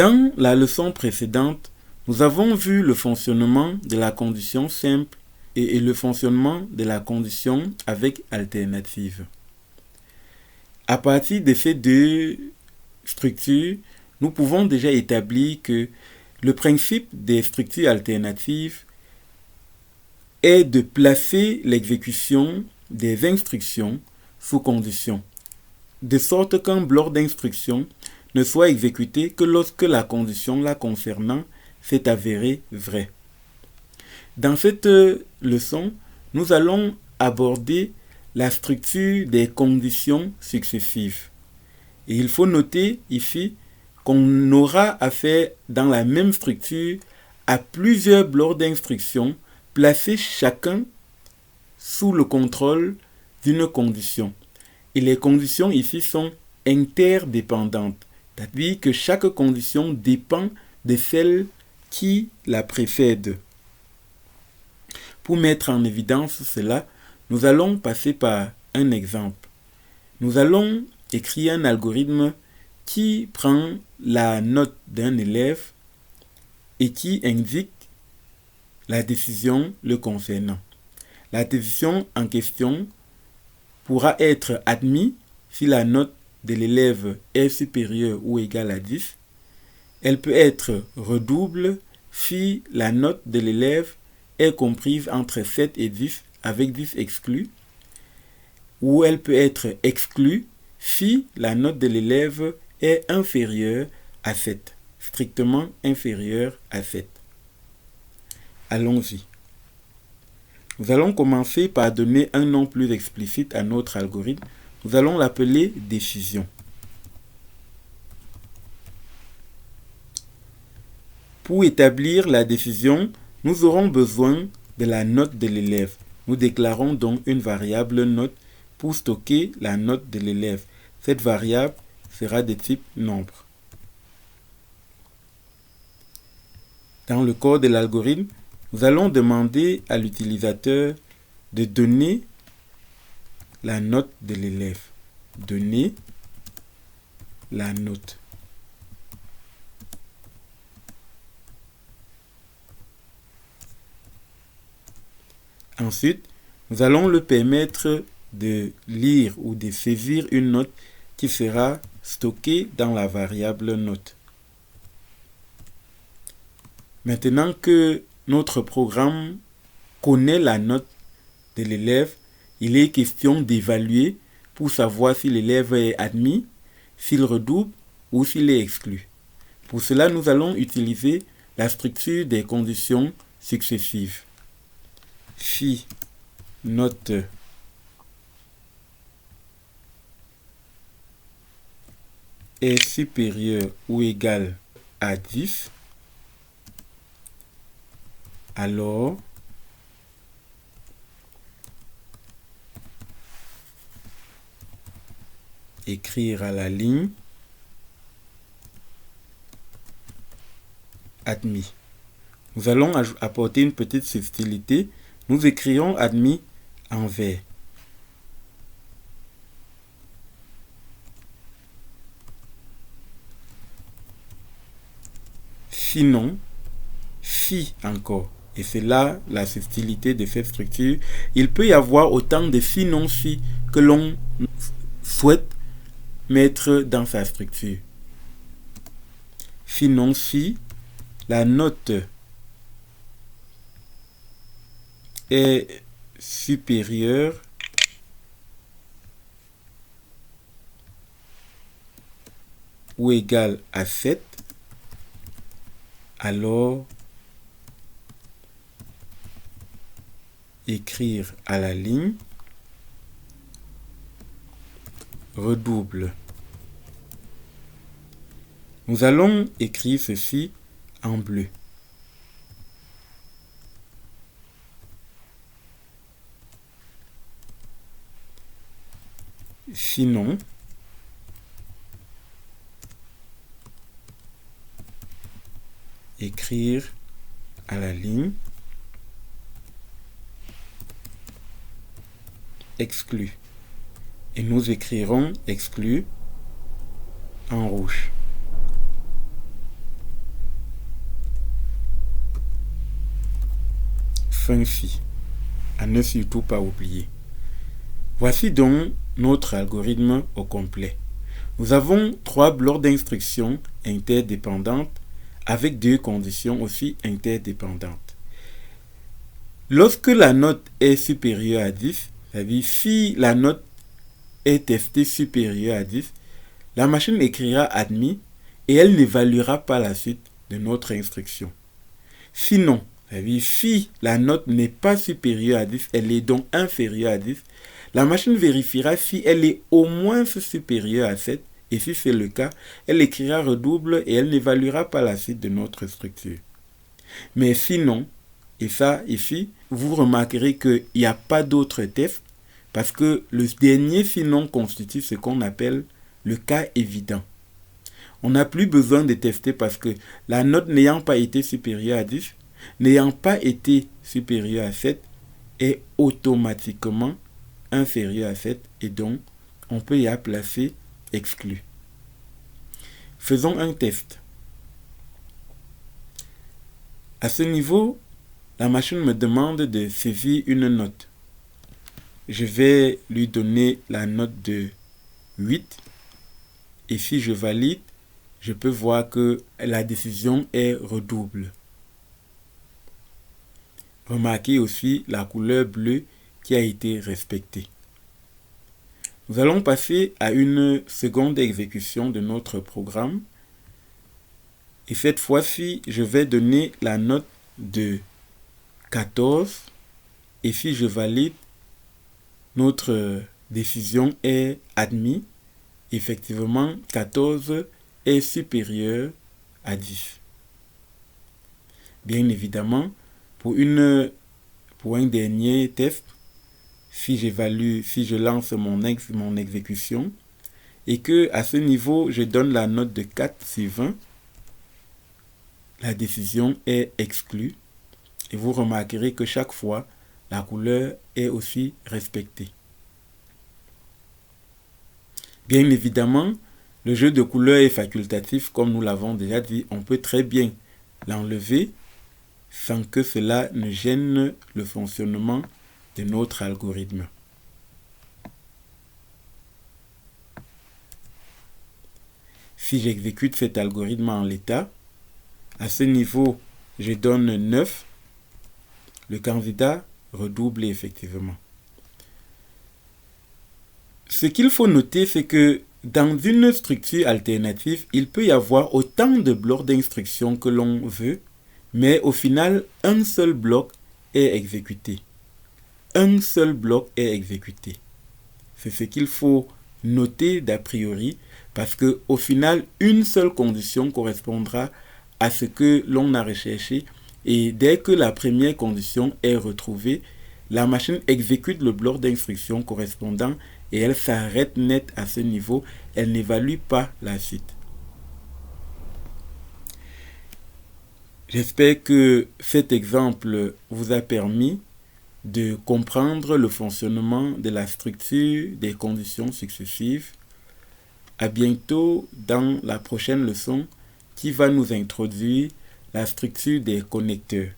Dans la leçon précédente, nous avons vu le fonctionnement de la condition simple et le fonctionnement de la condition avec alternative. À partir de ces deux structures, nous pouvons déjà établir que le principe des structures alternatives est de placer l'exécution des instructions sous condition, de sorte qu'un bloc d'instructions ne soit exécuté que lorsque la condition la concernant s'est avérée vraie. Dans cette leçon, nous allons aborder la structure des conditions successives. Et il faut noter ici qu'on aura affaire dans la même structure à plusieurs blocs d'instructions placés chacun sous le contrôle d'une condition. Et les conditions ici sont interdépendantes, c'est-à-dire que chaque condition dépend de celle qui la précède. Pour mettre en évidence cela, nous allons passer par un exemple. Nous allons écrire un algorithme qui prend la note d'un élève et qui indique la décision le concernant. La décision en question pourra être admise si la note de l'élève est supérieure ou égale à 10. Elle peut être redouble si la note de l'élève est comprise entre 7 et 10 avec 10 exclus, ou elle peut être exclue si la note de l'élève est inférieure à 7, strictement inférieure à 7. Allons-y. Nous allons commencer par donner un nom plus explicite à notre algorithme. Nous allons l'appeler décision. Pour établir la décision, nous aurons besoin de la note de l'élève. Nous déclarons donc une variable note pour stocker la note de l'élève. Cette variable sera de type nombre. Dans le code de l'algorithme, nous allons demander à l'utilisateur de donner la note de l'élève. Donner la note. Ensuite, nous allons le permettre de lire ou de saisir une note qui sera stockée dans la variable note. Maintenant que notre programme connaît la note de l'élève, il est question d'évaluer pour savoir si l'élève est admis, s'il redouble ou s'il est exclu. Pour cela, nous allons utiliser la structure des conditions successives. Si note est supérieure ou égale à 10, alors écrire à la ligne admis. Nous allons apporter une petite subtilité. Nous écrions admis en vert. Sinon, si encore, et c'est là la subtilité de cette structure, il peut y avoir autant de sinon si que l'on souhaite mettre dans sa structure. Sinon si la note est supérieure ou égale à 7, alors écrire à la ligne redouble. Nous allons écrire ceci en bleu. Sinon, écrire à la ligne exclu. Et nous écrirons exclu en rouge. fin si, à ne surtout pas oublier. Voici donc notre algorithme au complet. Nous avons 3 blocs d'instructions interdépendantes avec 2 conditions aussi interdépendantes. Lorsque la note est supérieure à 10, c'est-à-dire si la note est testée supérieure à 10, la machine écrira admis et elle n'évaluera pas la suite de notre instruction. Sinon, c'est-à-dire si la note n'est pas supérieure à 10, elle est donc inférieure à 10, la machine vérifiera si elle est au moins supérieure à 7 et si c'est le cas, elle écrira redouble et elle n'évaluera pas la suite de notre structure. Mais sinon, et ça ici, vous remarquerez qu'il n'y a pas d'autre test parce que le dernier sinon constitue ce qu'on appelle le cas évident. On n'a plus besoin de tester parce que la note n'ayant pas été supérieure à 10, n'ayant pas été supérieure à 7, est automatiquement inférieure à 7 et donc on peut y placer exclu. Faisons un test. À ce niveau, la machine me demande de saisir une note. Je vais lui donner la note de 8 et si je valide, je peux voir que la décision est redouble. Remarquez aussi la couleur bleue qui a été respectée. Nous allons passer à une seconde exécution de notre programme. Et cette fois-ci, je vais donner la note de 14. Et si je valide, notre décision est admise. Effectivement, 14 est supérieur à 10. Bien évidemment, pour un dernier test, si je lance mon exécution et que à ce niveau, je donne la note de 4 sur 20, la décision est exclue et vous remarquerez que chaque fois, la couleur est aussi respectée. Bien évidemment, le jeu de couleurs est facultatif, comme nous l'avons déjà dit. On peut très bien l'enlever sans que cela ne gêne le fonctionnement de notre algorithme. Si j'exécute cet algorithme en l'état, à ce niveau, je donne 9. Le candidat redouble effectivement. Ce qu'il faut noter, c'est que dans une structure alternative, il peut y avoir autant de blocs d'instructions que l'on veut, mais au final, un seul bloc est exécuté. Un seul bloc est exécuté. C'est ce qu'il faut noter d'a priori, parce que au final, une seule condition correspondra à ce que l'on a recherché, et dès que la première condition est retrouvée, la machine exécute le bloc d'instruction correspondant et elle s'arrête net à ce niveau, elle n'évalue pas la suite. J'espère que cet exemple vous a permis de comprendre le fonctionnement de la structure des conditions successives. À bientôt dans la prochaine leçon qui va nous introduire la structure des connecteurs.